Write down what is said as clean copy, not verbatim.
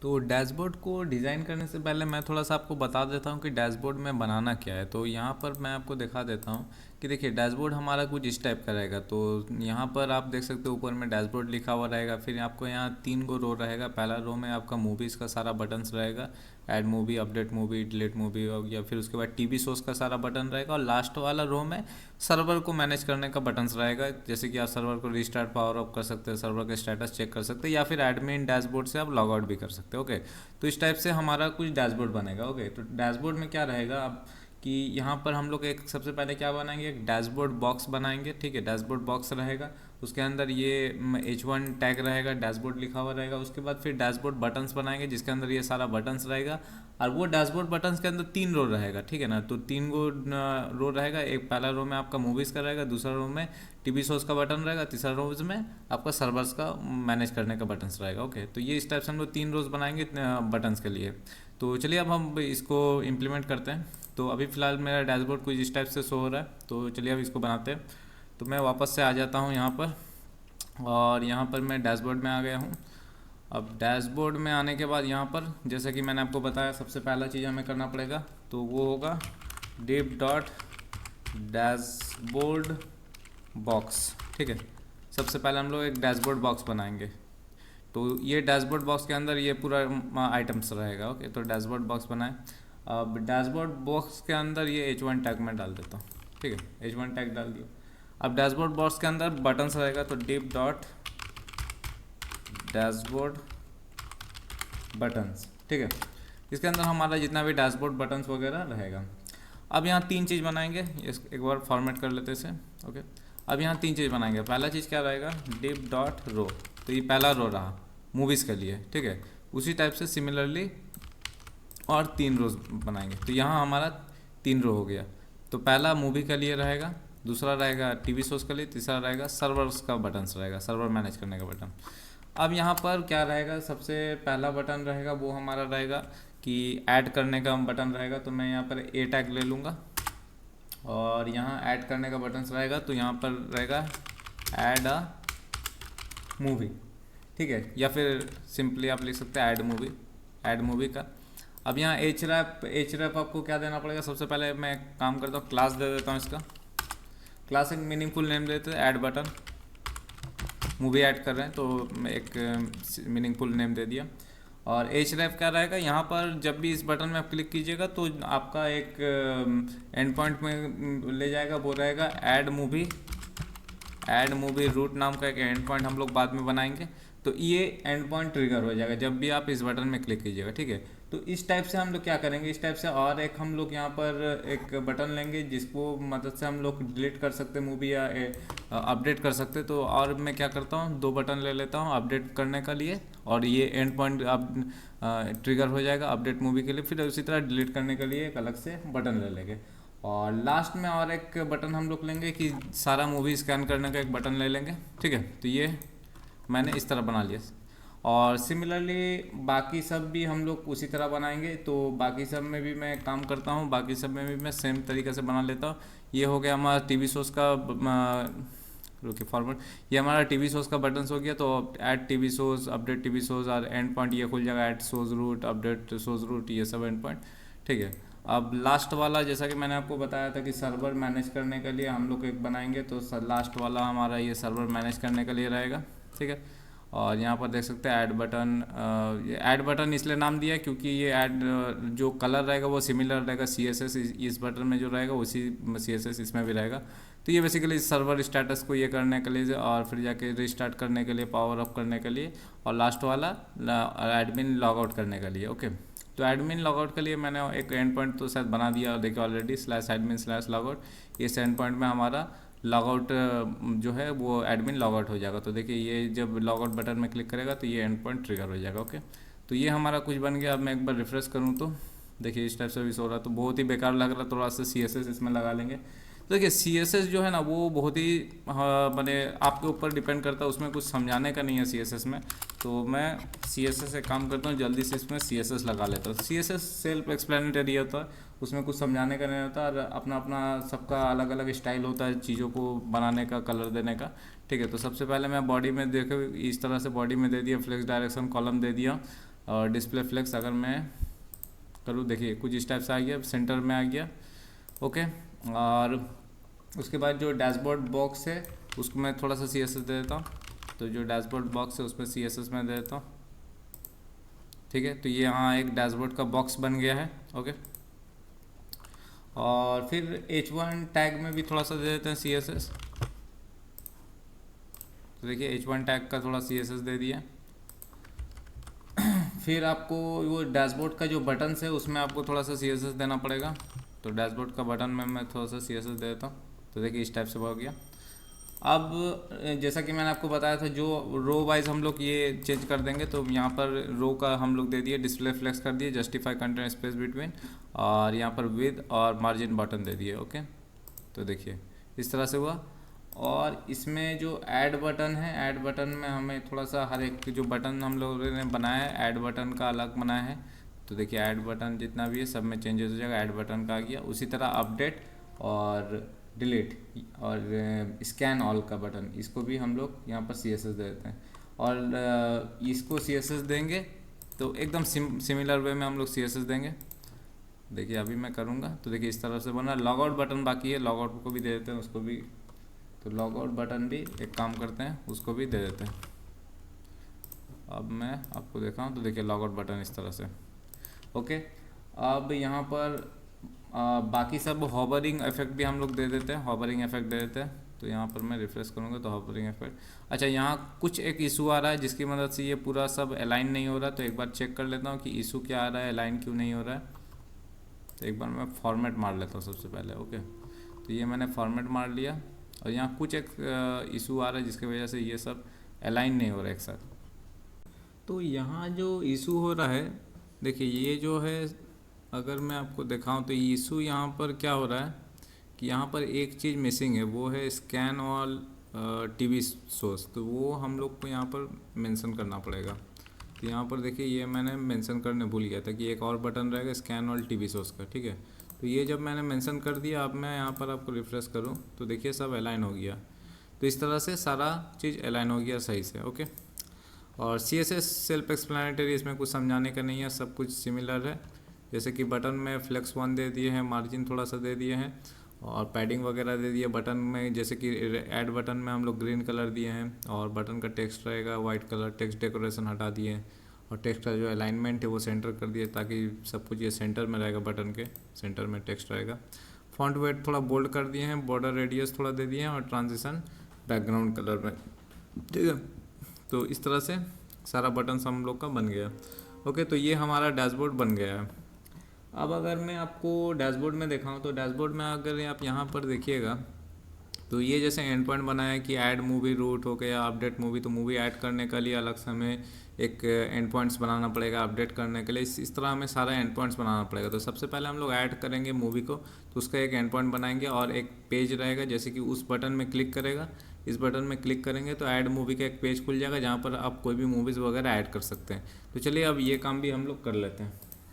तो डैशबोर्ड को डिज़ाइन करने से पहले मैं थोड़ा सा आपको बता देता हूँ कि डैशबोर्ड में बनाना क्या है। तो यहाँ पर मैं आपको दिखा देता हूँ कि देखिए डैशबोर्ड हमारा कुछ इस टाइप का रहेगा। तो यहाँ पर आप देख सकते हो ऊपर में डैशबोर्ड लिखा हुआ रहेगा। फिर आपको यहाँ 3 गो रो रहेगा। पहला रो में आपका मूवीज़ का सारा बटन्स रहेगा, add movie, update movie, delete movie, और या फिर उसके बाद टीवी शोज़ का सारा बटन रहेगा। और लास्ट वाला रो में सर्वर को मैनेज करने का बटन्स रहेगा, जैसे कि आप सर्वर को रिस्टार्ट पावर ऑफ कर सकते हैं, सर्वर का स्टेटस चेक कर सकते हैं, या फिर एडमिन डैशबोर्ड से आप लॉग आउट भी कर सकते हैं। ओके, तो इस टाइप से हमारा कुछ डैशबोर्ड बनेगा। ओके, तो डैशबोर्ड में क्या रहेगा अब कि यहाँ पर हम लोग एक सबसे पहले क्या बनाएंगे, एक डैशबोर्ड बॉक्स बनाएंगे। ठीक है, डैशबोर्ड बॉक्स रहेगा, उसके अंदर ये H1 टैग रहेगा, डैशबोर्ड लिखा हुआ रहेगा। उसके बाद फिर डैशबोर्ड बटन्स बनाएंगे जिसके अंदर ये सारा बटन्स रहेगा। और वो डैशबोर्ड बटन्स के अंदर 3 रो रहेगा। ठीक है ना, तो 3 गो रो रहेगा। एक पहला रो में आपका मूवीज़ का रहेगा, दूसरा रो में टीवी शोज़ का बटन रहेगा, तीसरा रोज में आपका सर्वर्स का मैनेज करने का बटन्स रहेगा। ओके, तो ये इस टाइप से हम लोग 3 रोज बनाएंगे बटन्स के लिए। तो चलिए अब हम इसको इम्प्लीमेंट करते हैं। तो अभी फ़िलहाल मेरा डैशबोर्ड कुछ इस टाइप से शो हो रहा है। तो चलिए अब इसको बनाते हैं। तो मैं वापस से आ जाता हूँ यहाँ पर, और यहाँ पर मैं डैशबोर्ड में आ गया हूँ। अब डैशबोर्ड में आने के बाद यहाँ पर जैसा कि मैंने आपको बताया, सबसे पहला चीज़ हमें करना पड़ेगा तो वो होगा div डॉट डैशबोर्ड बॉक्स। ठीक है, सबसे पहले हम लोग एक डैशबोर्ड बॉक्स बनाएंगे। तो ये डैशबोर्ड बॉक्स के अंदर ये पूरा आइटम्स रहेगा। ओके, तो डैशबोर्ड बॉक्स बनाए। अब डैशबोर्ड बॉक्स के अंदर ये H1 टैग में डाल देता हूँ। ठीक है, H1 टैग डाल दिया। अब डैशबोर्ड बॉक्स के अंदर बटन्स रहेगा, तो डिव डॉट डैशबोर्ड बटन्स। ठीक है, इसके अंदर हमारा जितना भी डैशबोर्ड बटन्स वगैरह रहेगा। अब यहाँ 3 चीज़ बनाएंगे, एक बार फॉर्मेट कर लेते इसे। ओके, अब यहाँ 3 चीज़ बनाएंगे। पहला चीज़ क्या रहेगा, डिव डॉट रो। तो ये पहला रो रहा मूवीज़ के लिए। ठीक है, उसी टाइप से सिमिलरली और 3 रोज बनाएंगे। तो यहाँ हमारा 3 रो हो गया। तो पहला मूवी के लिए रहेगा, दूसरा रहेगा टीवी शोज़ के लिए, तीसरा रहेगा सर्वर्स का बटन्स रहेगा, सर्वर मैनेज करने का बटन। अब यहाँ पर क्या रहेगा, सबसे पहला बटन रहेगा वो हमारा रहेगा कि ऐड करने का बटन रहेगा। तो मैं यहाँ पर ए टैग ले लूँगा, और यहाँ ऐड करने का बटन रहेगा। तो यहाँ पर रहेगा ऐड अ मूवी। ठीक है, या फिर सिंपली आप लिख सकते हैं ऐड मूवी का। अब यहाँ एच रैप आपको क्या देना पड़ेगा, सबसे पहले मैं काम करता हूँ, क्लास दे देता हूँ इसका। क्लास एक मीनिंगफुल नेम देते हैं, ऐड बटन, मूवी ऐड कर रहे हैं तो मैं एक मीनिंगफुल नेम दे दिया। और एच रैप क्या रहेगा, यहाँ पर जब भी इस बटन में आप क्लिक कीजिएगा तो आपका एक एंड पॉइंट में ले जाएगा, वो रहेगा ऐड मूवी रूट नाम का एक एंड पॉइंट हम लोग बाद में बनाएंगे। तो ये एंड पॉइंट ट्रिगर हो जाएगा जब भी आप इस बटन में क्लिक कीजिएगा। ठीक है, तो इस टाइप से हम लोग क्या करेंगे, इस टाइप से और एक हम लोग यहाँ पर एक बटन लेंगे जिसको मदद से हम लोग डिलीट कर सकते हैं मूवी, या अपडेट कर सकते हैं। तो और मैं क्या करता हूँ, 2 बटन ले लेता हूँ अपडेट करने के लिए, और ये एंड पॉइंट अब ट्रिगर हो जाएगा अपडेट मूवी के लिए। फिर उसी तरह डिलीट करने के लिए एक अलग से बटन ले लेंगे। और लास्ट में और एक बटन हम लोग लेंगे कि सारा मूवी स्कैन करने का एक बटन ले लेंगे। ठीक है, तो ये मैंने इस तरह बना लिया। और सिमिलरली बाकी सब भी हम लोग उसी तरह बनाएंगे। तो बाकी सब में भी मैं काम करता हूँ, बाकी सब में भी मैं सेम तरीके से बना लेता हूँ। ये हो गया हमारा टीवी शोज़ का रुकिए फॉरवर्ड, ये हमारा टीवी शोज़ का बटन्स हो गया। तो add TV shows, update TV shows, और एंड पॉइंट ये खुल जाएगा, add shows route, update shows route, ये सब एंड पॉइंट। ठीक है, अब लास्ट वाला जैसा कि मैंने आपको बताया था कि सर्वर मैनेज करने के लिए हम लोग एक बनाएंगे। तो लास्ट वाला हमारा ये सर्वर मैनेज करने के लिए रहेगा। ठीक है, और यहाँ पर देख सकते हैं ऐड बटन। ये ऐड बटन इसलिए नाम दिया क्योंकि ये ऐड जो कलर रहेगा वो सिमिलर रहेगा CSS इस बटन में जो रहेगा उसी CSS इसमें भी रहेगा। तो ये बेसिकली सर्वर स्टेटस को ये करने के लिए, और फिर जाके रिस्टार्ट करने के लिए, पावर अप करने के लिए, और लास्ट वाला एडमिन लॉग आउट करने के लिए। ओके, तो एडमिन लॉगआउट के लिए मैंने एक एंड पॉइंट तो शायद बना दिया, देखिए ऑलरेडी /admin/logout। इस एंड पॉइंट में हमारा लॉगआउट जो है वो एडमिन लॉगआउट हो जाएगा। तो देखिए ये जब लॉगआउट बटन में क्लिक करेगा तो ये एंड पॉइंट ट्रिगर हो जाएगा। ओके, तो ये हमारा कुछ बन गया। अब मैं एक बार रिफ्रेश करूँ तो देखिए इस टाइप से भी सो रहा, तो बहुत ही बेकार लग रहा, थोड़ा सा CSS इसमें लगा लेंगे। तो देखिए CSS जो है ना वो बहुत ही मैंने आपके ऊपर डिपेंड करता है, उसमें कुछ समझाने का नहीं है CSS में। तो मैं CSS से काम करता हूँ, जल्दी से इसमें CSS लगा लेता हूँ। CSS सेल्फ एक्सप्लेनेटरी होता है, उसमें कुछ समझाने का नहीं होता, और अपना अपना सबका अलग अलग स्टाइल होता है चीज़ों को बनाने का, कलर देने का। ठीक है, तो सबसे पहले मैं बॉडी में देखो इस तरह से बॉडी में दे दिया, फ्लेक्स डायरेक्शन कॉलम दे दिया। और डिस्प्ले फ्लेक्स अगर मैं करूँ, देखिए कुछ इस टाइप से आ गया, सेंटर में आ गया। ओके, और उसके बाद जो डैशबोर्ड बॉक्स है उसको मैं थोड़ा सा CSS दे देता हूँ। तो जो डैशबोर्ड बॉक्स है उसमें CSS में दे देता हूँ। ठीक है, तो ये यहाँ एक डैशबोर्ड का बॉक्स बन गया है। ओके, और फिर H1 टैग में भी थोड़ा सा दे देते हैं CSS। तो देखिए H1 टैग का थोड़ा CSS दे दिया। फिर आपको वो डैशबोर्ड का जो बटन्स है उसमें आपको थोड़ा सा CSS देना पड़ेगा। तो डैशबोर्ड का बटन में मैं थोड़ा सा CSS दे देता हूँ। तो देखिए इस टाइप से हो गया। अब जैसा कि मैंने आपको बताया था, जो रो वाइज हम लोग ये चेंज कर देंगे, तो यहाँ पर रो का हम लोग दे दिए डिस्प्ले फ्लेक्स कर दिए, जस्टिफाई कंटेंट स्पेस बिटवीन, और यहाँ पर विद और मार्जिन बटन दे दिए। ओके, तो देखिए इस तरह से हुआ। और इसमें जो ऐड बटन है, ऐड बटन में हमें थोड़ा सा हर एक जो बटन हम लोगों ने बनाया है ऐड बटन का अलग बनाया है। तो देखिए ऐड बटन जितना भी है सब में चेंजेस हो जाएगा, ऐड बटन का आ गया। उसी तरह अपडेट और डिलीट और स्कैन ऑल का बटन, इसको भी हम लोग यहाँ पर CSS दे देते हैं। और इसको CSS देंगे तो एकदम सिमिलर वे में हम लोग CSS देंगे। देखिए अभी मैं करूँगा तो देखिए इस तरह से बना। लॉग आउट बटन बाकी है, लॉग आउट को भी दे देते हैं, उसको भी। तो लॉग आउट बटन भी एक काम करते हैं, उसको भी दे देते हैं। अब मैं आपको दिखाऊं तो देखिए लॉग आउट बटन इस तरह से। ओके, अब यहाँ पर बाकी सब हॉवरिंग इफेक्ट भी हम लोग दे देते हैं, हॉवरिंग इफेक्ट दे देते हैं। तो यहाँ पर मैं रिफ्रेश करूँगा तो हॉवरिंग इफेक्ट। अच्छा, यहाँ कुछ एक इशू आ रहा है जिसकी मदद से ये पूरा सब अलाइन नहीं हो रहा, तो एक बार चेक कर लेता हूँ कि इशू क्या आ रहा है, अलाइन क्यों नहीं हो रहा है। तो एक बार मैं फॉर्मेट मार लेता हूँ सबसे पहले। ओके, तो ये मैंने फॉर्मेट मार लिया, और यहाँ कुछ एक इशू आ रहा है जिसकी वजह से ये सब अलाइन नहीं हो रहा है एक साथ। तो यहाँ जो इशू हो रहा है, देखिए ये जो है, अगर मैं आपको दिखाऊं तो इशू यहाँ पर क्या हो रहा है कि यहाँ पर एक चीज़ मिसिंग है, वो है स्कैन ऑल TV सोर्स। तो वो हम लोग को यहाँ पर मेंशन करना पड़ेगा। तो यहाँ पर देखिए ये मैंने मेंशन करने भूल गया था कि एक और बटन रहेगा स्कैन ऑल TV सोर्स का। ठीक है, तो ये जब मैंने मेंशन कर दिया, अब मैं यहाँ पर आपको रिफ्रेश करूँ तो देखिए सब अलाइन हो गया। तो इस तरह से सारा चीज़ अलाइन हो गया सही से। ओके, और CSS सेल्फ एक्सप्लेनेटरी, इसमें कुछ समझाने का नहीं है, सब कुछ सिमिलर है। जैसे कि बटन में फ्लेक्स 1 दे दिए हैं, मार्जिन थोड़ा सा दे दिए हैं, और पैडिंग वगैरह दे दिए बटन में। जैसे कि ऐड बटन में हम लोग ग्रीन कलर दिए हैं, और बटन का टेक्स्ट रहेगा वाइट कलर, टेक्स्ट डेकोरेशन हटा दिए हैं, और टेक्स्ट का जो अलाइनमेंट है वो सेंटर कर दिया ताकि सब कुछ ये सेंटर में रहेगा, बटन के सेंटर में टेक्स्ट रहेगा। फॉन्ट वेट थोड़ा बोल्ड कर दिए हैं, बॉर्डर रेडियस थोड़ा दे दिए हैं, और ट्रांजिशन बैकग्राउंड कलर में। ठीक है, तो इस तरह से सारा बटन हम लोग का बन गया। ओके, तो ये हमारा डैशबोर्ड बन गया है। अब अगर मैं आपको डैशबोर्ड में दिखाऊं तो डैशबोर्ड में अगर आप यहाँ पर देखिएगा तो ये जैसे एंड पॉइंट बनाया है कि ऐड मूवी रूट हो गया, अपडेट मूवी। तो मूवी ऐड करने के लिए अलग से हमें एक एंड पॉइंट्स बनाना पड़ेगा, अपडेट करने के लिए इस तरह हमें सारा एंड पॉइंट्स बनाना पड़ेगा। तो सबसे पहले हम लोग ऐड करेंगे मूवी को, तो उसका एक एंड पॉइंट बनाएंगे, और एक पेज रहेगा। जैसे कि उस बटन में क्लिक करेगा, इस बटन में क्लिक करेंगे तो ऐड मूवी का एक पेज खुल जाएगा जहाँ पर आप कोई भी मूवीज़ वगैरह ऐड कर सकते हैं। तो चलिए अब ये काम भी हम लोग कर लेते हैं।